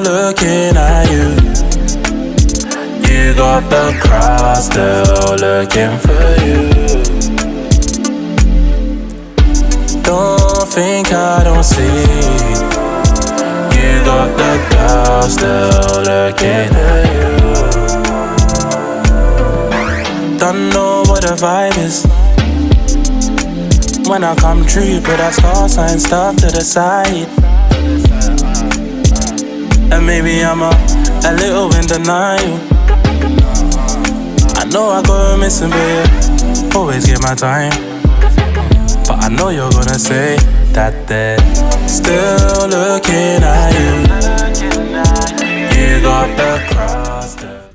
looking at you. You got the crowd still looking for you. Don't think I don't see. You got the girl still looking at you. Don't know what the vibe is. When I come true, you put that star sign stuff to the side. And maybe I'm a little in denial. I know I go missing, babe. Always get my time. But I know you're gonna say that they're still looking at you. You got the cross there.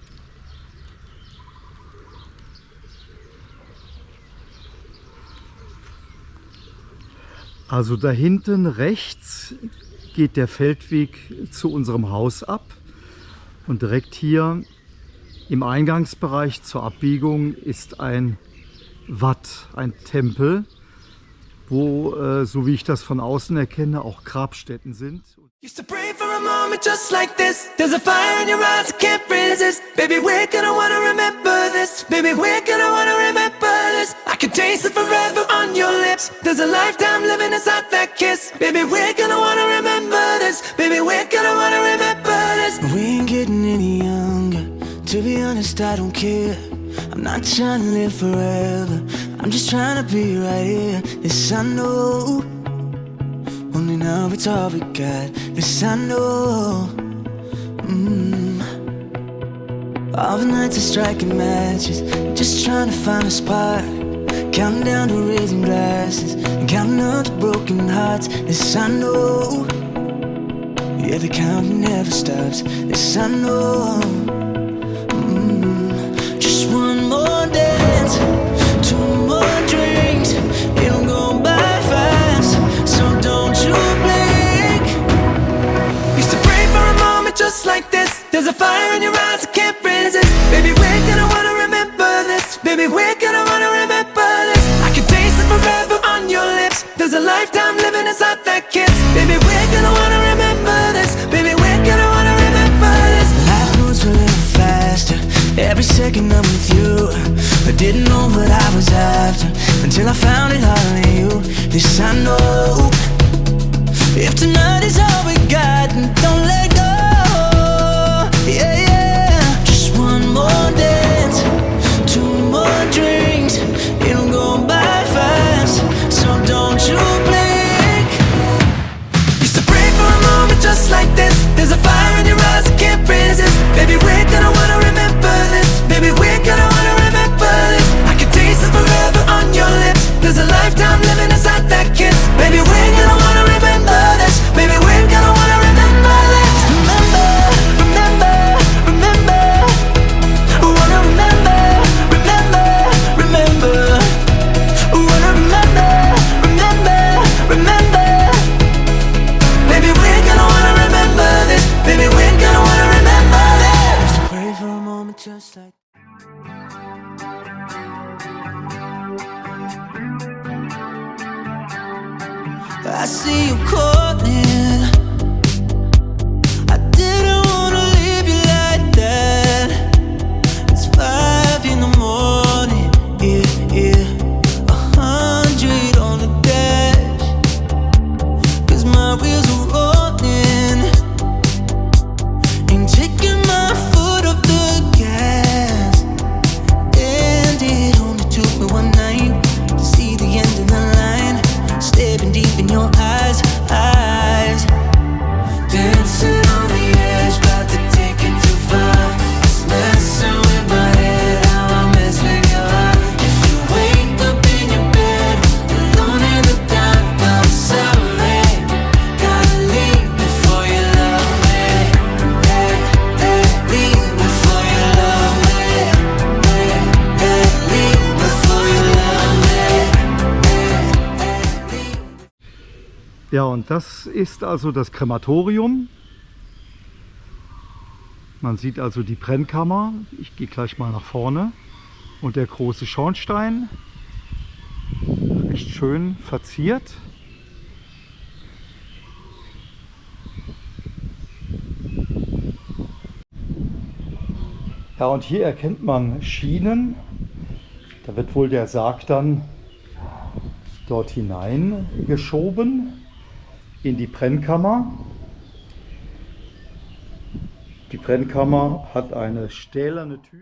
Also da hinten rechts geht der Feldweg zu unserem Haus ab und direkt hier im Eingangsbereich zur Abbiegung ist ein Wat, ein Tempel, wo, so wie ich das von außen erkenne, auch Grabstätten sind. Used to pray for a moment just like this. There's a fire in your eyes I can't resist. Baby, we're gonna wanna remember this. Baby, we're gonna wanna remember this. I can taste it forever on your lips. There's a lifetime living inside that kiss. Baby, we're gonna wanna remember this. Baby, we're gonna wanna remember this. We ain't getting any younger. To be honest, I don't care. I'm not trying to live forever. I'm just trying to be right here. This I know. Only now it's all we got. This I know. All the nights are striking matches, just trying to find a spot. Counting down to raising glasses and counting up to broken hearts. This I know. Yeah, the counting never stops. This I know. Just one more dance, two more drinks. It'll go by fast, so don't you blink. Used to pray for a moment just like this. There's a fire in your eyes I can't resist. Baby, we're gonna wanna remember this. Baby, we're gonna wanna remember this. I can taste it forever on your lips. There's a lifetime living inside that kiss. Baby, we're gonna wanna remember this. Baby, we're gonna wanna remember this. Life moves a little faster every second I'm with you. I didn't know what I was after until I found it all in you. This I know. If tonight is all we got, then don't let go. Yeah, yeah. Just one more dance, two more drinks. It'll go by fast, so don't you blink. Used to pray for a moment just like this. There's a fire in your eyes I can't resist. Baby, we're gonna wanna remember this. Baby, we're gonna wanna remember this. I can taste it forever on your lips. There's a lifetime living inside that kiss. Baby, we're gonna wanna remember this. Baby, we're gonna wanna remember this. Remember, remember, remember. Wanna remember, remember, remember. Wanna remember, remember, remember. Baby, we're gonna wanna remember this. Baby, we're gonna wanna remember this. Just pray for a moment just like I see you calling. I didn't wanna leave you like that. It's 5 in the morning, yeah, yeah. 100 on the dash, 'cause my wheels are rolling. Ain't taking my foot off the gas. And it only took me one night to see the end of the line. Staring deep in your eyes, eyes. Dancing on the edge, about to take it too far. It's messing with my head, how I mess with your heart. If you wake up in your bed, alone in the dark, I'm sorry. Gotta leave before you love me. Hey, hey, leave before you love me. Hey, hey, leave before you love me. Ja, und das ist also das Krematorium. Man sieht also die Brennkammer. Ich gehe gleich mal nach vorne. Und der große Schornstein. Recht schön verziert. Ja, und hier erkennt man Schienen. Da wird wohl der Sarg dann dort hinein geschoben in die Brennkammer. Die Brennkammer hat eine stählerne Tür.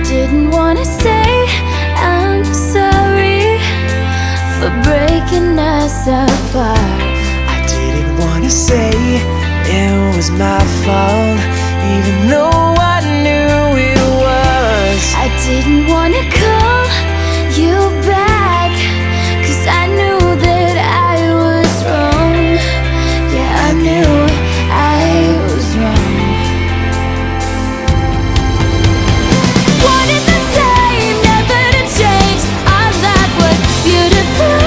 Didn't wanna say I'm sorry for breaking us apart. I didn't wanna say it was my fault, even though I knew it was. I didn't wanna call you back, 'cause I knew that I was wrong. Yeah, I knew I was wrong. Wanted the same, never to change. Our life was beautiful.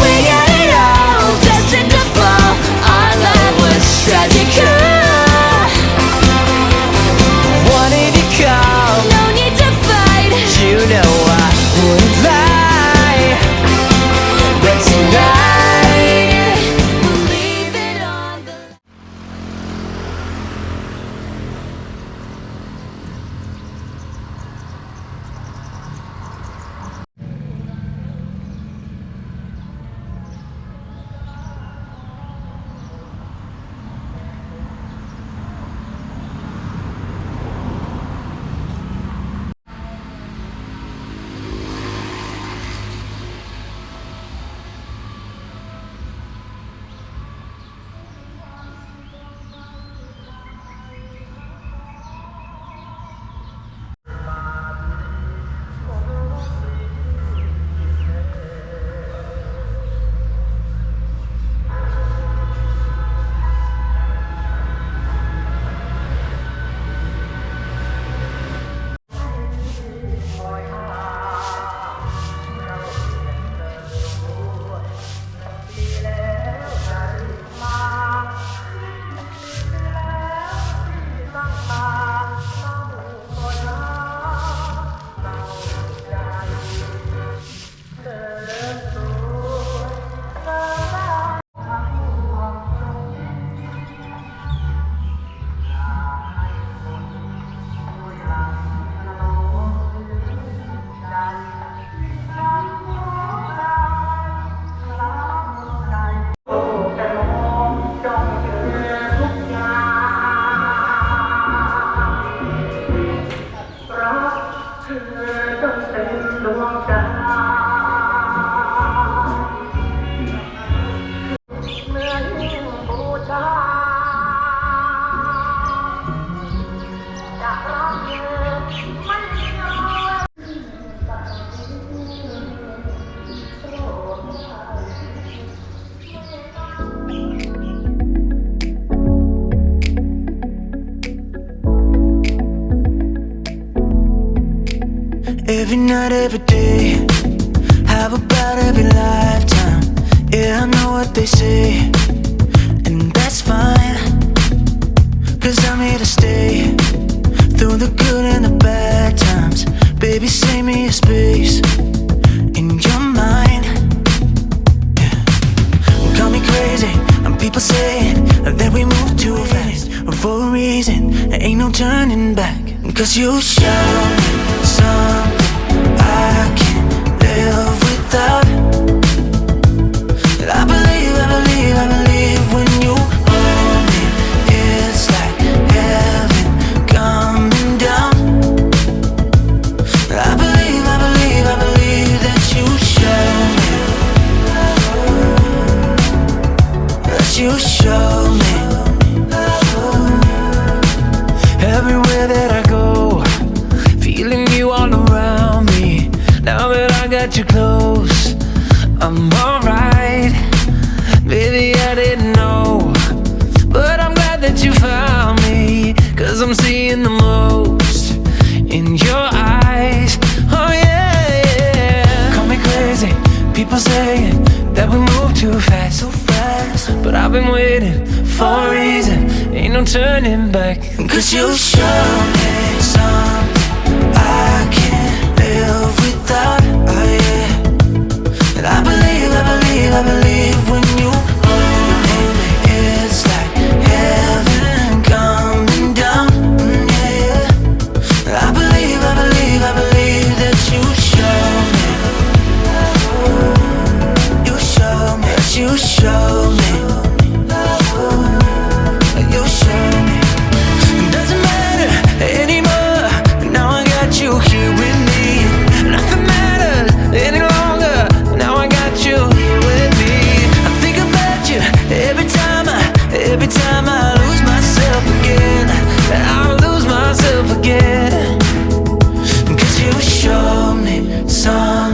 We got it all, destined to fall. Our life was tragical. Wanted to call, No need to fight. you know I wouldn't lie, but tonight We'll leave it on the every night, every day. How about every lifetime? Yeah, I know what they say, and that's fine, 'cause I'm here to stay through the good and the bad times. Baby, save me a space in your mind. Yeah. Call me crazy, and people saying that we move too fast for a reason. There ain't no turning back, 'cause you show me something I can't live without. I believe when you hold me, it's like heaven coming down. I believe that you show me, that you show me. Everywhere that I go, feeling you all around me. Now that I got you close, I'm alright. Baby, I didn't know, but I'm glad that you found me, 'cause I'm seeing the most in your eyes. Oh yeah, yeah. Call me crazy, people saying that we move too fast, but I've been waiting for a reason, ain't no turning back, 'cause you show me something I can't live without.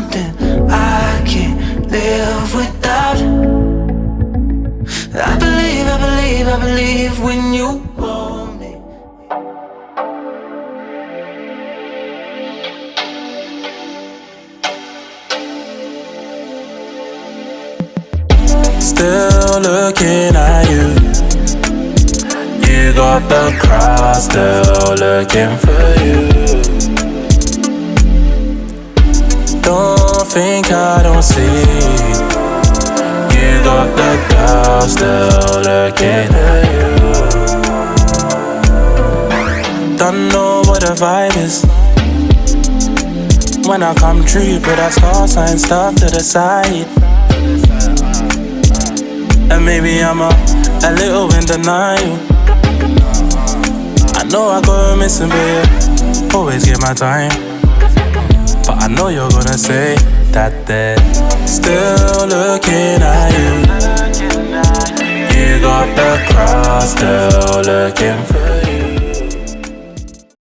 something I can't live without. I believe when you hold me. Still looking at you. You got the crowd still looking for you. Don't think I don't see. You got the girl still looking at you. Don't know what the vibe is. When I come true, you put that star sign stuff to the side. And maybe I'm a little in denial. I know I go missing, babe. Always get my time. But I know you're gonna say that they're still looking at you. You got the crowd still looking for you.